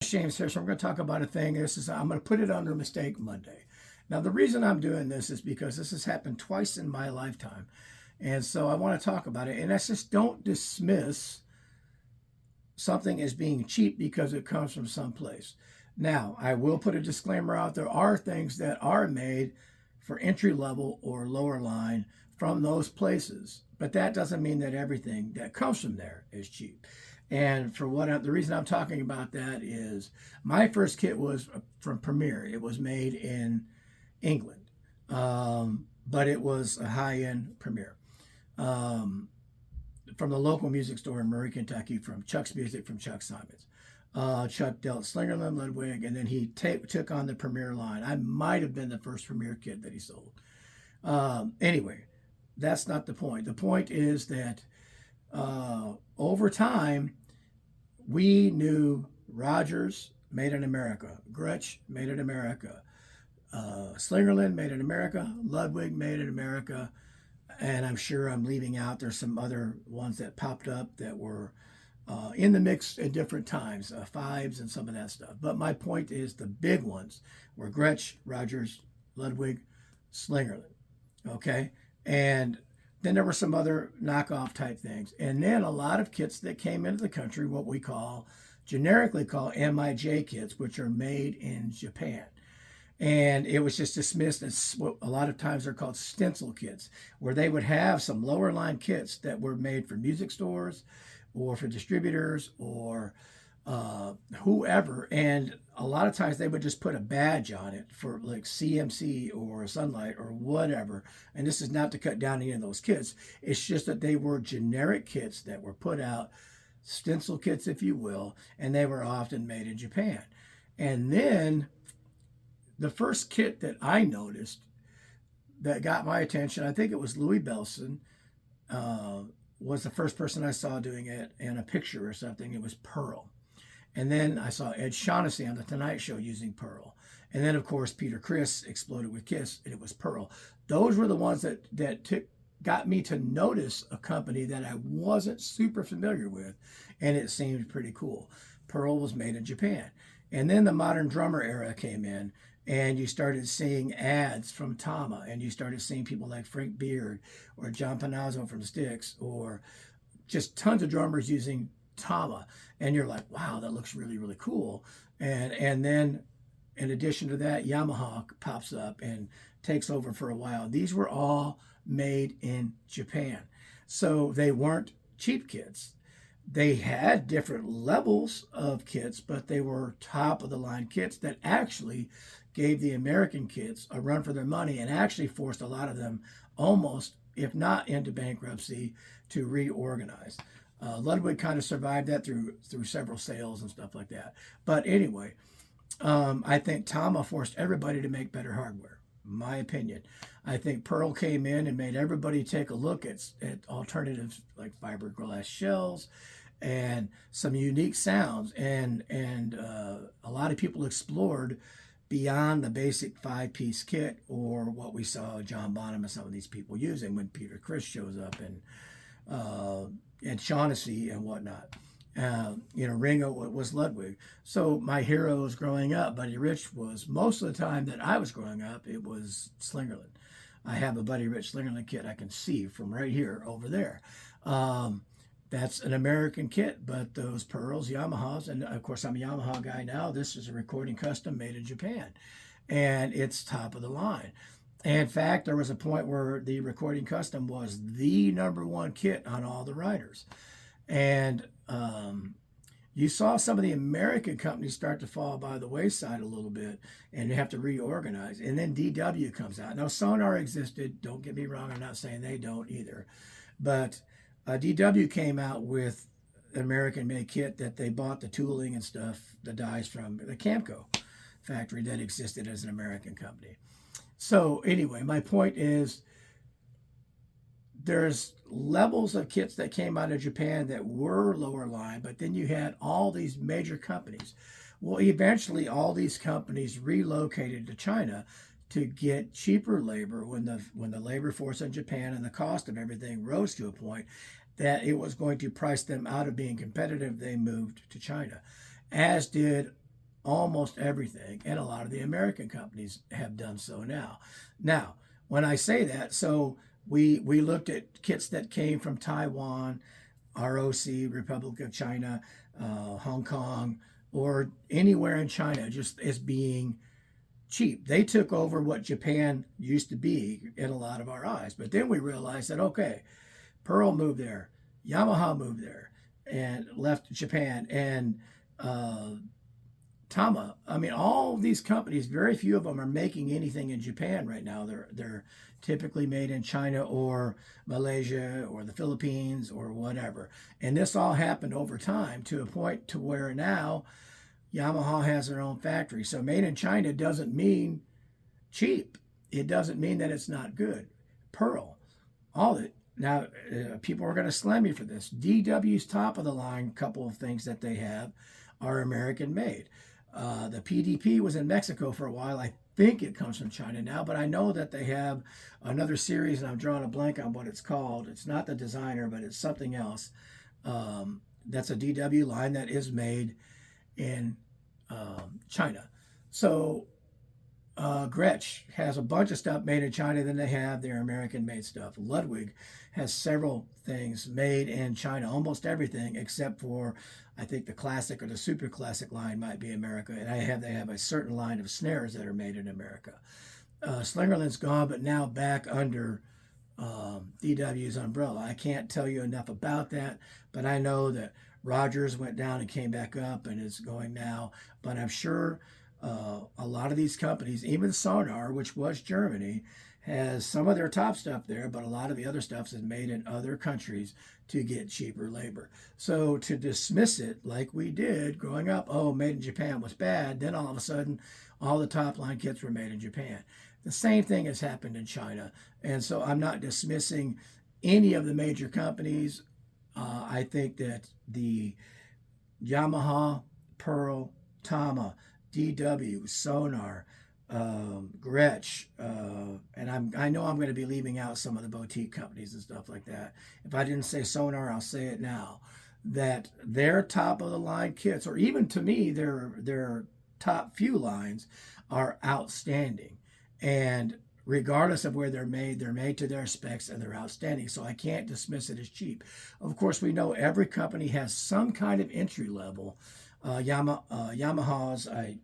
James here, so I'm going to talk about a thing. I'm going to put it under Mistake Monday. Now, the reason I'm doing this is because this has happened twice in my lifetime. And so I want to talk about it. And that's just don't dismiss something as being cheap because it comes from someplace. Now, I will put a disclaimer out. There are things that are made for entry level or lower line from those places, but that doesn't mean that everything that comes from there is cheap. And the reason I'm talking about that is my first kit was from Premier. It was made in England, but it was a high-end Premier. From the local music store in Murray, Kentucky, from Chuck's Music, from Chuck Simons. Chuck dealt Slingerland, Ludwig, and then he took on the Premier line. I might have been the first Premier kit that he sold. Anyway, that's not the point. The point is that over time, we knew Rogers made in America, Gretsch made in America, Slingerland made in America, Ludwig made in America, and I'm sure I'm leaving out. There's some other ones that popped up that were in the mix at different times, Fives and some of that stuff. But my point is the big ones were Gretsch, Rogers, Ludwig, Slingerland. Okay, and then there were some other knockoff type things, and then a lot of kits that came into the country, what we generically call MIJ kits, which are made in Japan. And it was just dismissed as what a lot of times they're called stencil kits, where they would have some lower line kits that were made for music stores or for distributors or whoever. And a lot of times they would just put a badge on it for like CMC or Sunlight or whatever. And this is not to cut down any of those kits. It's just that they were generic kits that were put out, stencil kits, if you will, and they were often made in Japan. And then the first kit that I noticed that got my attention, I think it was Louis Bellson, was the first person I saw doing it in a picture or something. It was Pearl. And then I saw Ed Shaughnessy on The Tonight Show using Pearl. And then, of course, Peter Criss exploded with Kiss, and it was Pearl. Those were the ones that got me to notice a company that I wasn't super familiar with, and it seemed pretty cool. Pearl was made in Japan. And then the modern drummer era came in, and you started seeing ads from Tama, and you started seeing people like Frank Beard or John Panazzo from Styx, or just tons of drummers using Tama, and you're like, wow, that looks really, really cool. And then in addition to that, Yamaha pops up and takes over for a while. These were all made in Japan, so they weren't cheap kits. They had different levels of kits, but they were top of the line kits that actually gave the American kits a run for their money and actually forced a lot of them almost, if not into bankruptcy, to reorganize. Ludwig kind of survived that through several sales and stuff like that. But anyway, I think Tama forced everybody to make better hardware. My opinion. I think Pearl came in and made everybody take a look at alternatives like fiberglass shells and some unique sounds, and a lot of people explored beyond the basic 5-piece kit or what we saw John Bonham and some of these people using when Peter Criss shows up and Shaughnessy and whatnot. Ringo was Ludwig. So my heroes growing up, Buddy Rich was, most of the time that I was growing up, it was Slingerland. I have a Buddy Rich Slingerland kit I can see from right here over there. That's an American kit, but those Pearls, Yamahas, and of course I'm a Yamaha guy now. This is a recording custom made in Japan, and it's top of the line. In fact, there was a point where the recording custom was the number one kit on all the riders. And you saw some of the American companies start to fall by the wayside a little bit, and you have to reorganize. And then DW comes out. Now, Sonar existed. Don't get me wrong. I'm not saying they don't either. But DW came out with an American-made kit that they bought the tooling and stuff, the dies from the Camco factory that existed as an American company. So anyway, my point is there's levels of kits that came out of Japan that were lower line, but then you had all these major companies. Well, eventually all these companies relocated to China to get cheaper labor when the labor force in Japan and the cost of everything rose to a point that it was going to price them out of being competitive. They moved to China, as did almost everything, and a lot of the American companies have done so now. Now, when I say that, so we looked at kits that came from Taiwan, ROC, Republic of China, Hong Kong, or anywhere in China, just as being cheap. They took over what Japan used to be in a lot of our eyes. But then we realized that, okay, Pearl moved there, Yamaha moved there, and left Japan, and Tama. I mean, all these companies, very few of them are making anything in Japan right now. They're typically made in China or Malaysia or the Philippines or whatever. And this all happened over time to a point to where now Yamaha has their own factory. So made in China doesn't mean cheap. It doesn't mean that it's not good. Pearl, all it. Now, people are going to slam me for this. DW's top of the line couple of things that they have are American made. The PDP was in Mexico for a while. I think it comes from China now, but I know that they have another series, and I'm drawing a blank on what it's called. It's not the Designer, but it's something else. That's a DW line that is made in China. So Gretsch has a bunch of stuff made in China. Then they have their American-made stuff. Ludwig has several things made in China, almost everything except for, I think, the classic or the super classic line might be America. And they have a certain line of snares that are made in America. Slingerland's gone, but now back under DW's umbrella. I can't tell you enough about that, but I know that Rogers went down and came back up and is going now. But I'm sure a lot of these companies, even Sonar, which was Germany, has some of their top stuff there, but a lot of the other stuff is made in other countries to get cheaper labor. So to dismiss it like we did growing up, oh, made in Japan was bad, then all of a sudden all the top line kits were made in Japan. The same thing has happened in China. And so I'm not dismissing any of the major companies. I think that the Yamaha, Pearl, Tama, DW, Sonar, Gretsch, and I know I'm going to be leaving out some of the boutique companies and stuff like that. If I didn't say Sonar, I'll say it now. That their top of the line kits, or even to me, their top few lines are outstanding. And regardless of where they're made to their specs and they're outstanding. So I can't dismiss it as cheap. Of course, we know every company has some kind of entry level. Yamaha's, I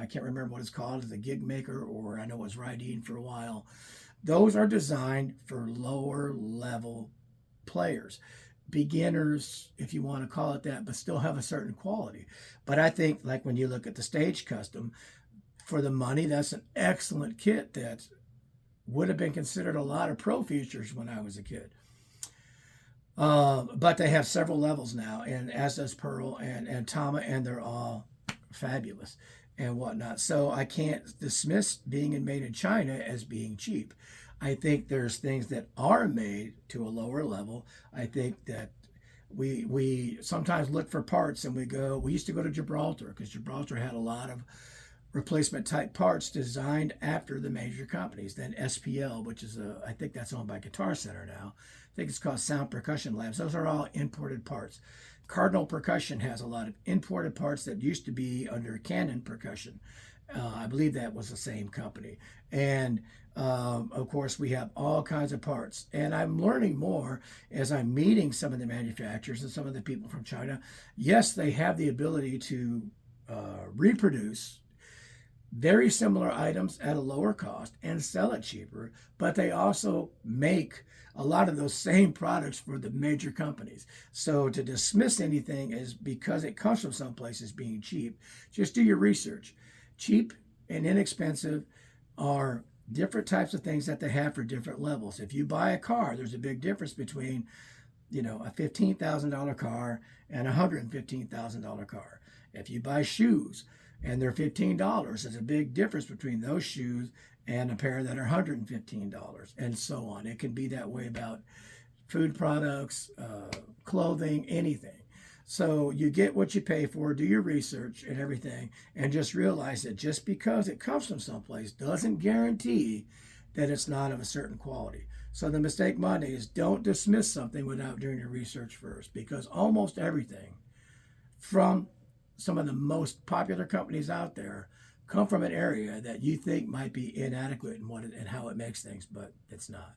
can't remember what it's called, the Gig Maker, or I know it was Rydeen for a while. Those are designed for lower level players, beginners, if you want to call it that, but still have a certain quality. But I think, like when you look at the Stage Custom, for the money, that's an excellent kit that would have been considered a lot of pro features when I was a kid. But they have several levels now, and as does Pearl and Tama, and they're all fabulous and whatnot. So I can't dismiss being made in China as being cheap. I think there's things that are made to a lower level. I think that we sometimes look for parts and we used to go to Gibraltar because Gibraltar had a lot of replacement type parts designed after the major companies. Then SPL, which is I think that's owned by Guitar Center now. I think it's called Sound Percussion Labs. Those are all imported parts. Cardinal Percussion has a lot of imported parts that used to be under Canon Percussion. I believe that was the same company. And of course, we have all kinds of parts. And I'm learning more as I'm meeting some of the manufacturers and some of the people from China. Yes, they have the ability to reproduce very similar items at a lower cost and sell it cheaper, but they also make a lot of those same products for the major companies. So to dismiss anything is because it comes from someplace as being cheap. Just do your research. Cheap and inexpensive are different types of things that they have for different levels. If you buy a car, there's a big difference between, a $15,000 car and a $115,000 car. If you buy shoes and they're $15, there's a big difference between those shoes and a pair that are $115, and so on. It can be that way about food products, clothing, anything. So you get what you pay for, do your research and everything, and just realize that just because it comes from someplace doesn't guarantee that it's not of a certain quality. So the mistake Monday is don't dismiss something without doing your research first, because almost everything from some of the most popular companies out there come from an area that you think might be inadequate in what and how it makes things, but it's not.